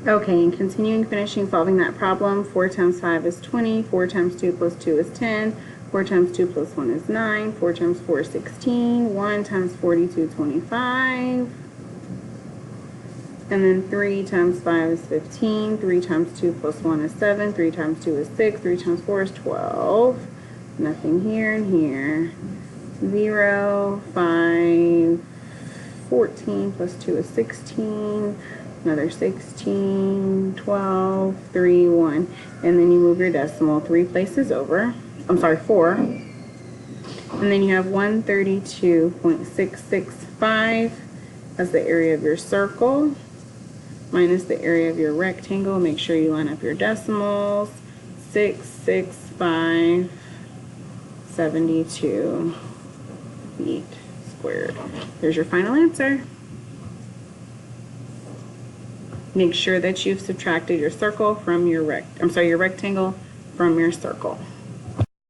Okay, and continuing finishing solving that problem, 4 times 5 is 20, 4 times 2 plus 2 is 10, 4 times 2 plus 1 is 9, 4 times 4 is 16, 1 times 42, 25, and then 3 times 5 is 15, 3 times 2 plus 1 is 7, 3 times 2 is 6, 3 times 4 is 12, nothing here and here, 0, 5, 14 plus 2 is 16, another 16, 12, 3, 1, and then you move your decimal 3 places over, I'm sorry, 4, and then you have 132.665 as the area of your circle, minus the area of your rectangle. Make sure you line up your decimals, 665.72 feet squared. There's your final answer. Make sure that you've subtracted your circle from your your rectangle from your circle.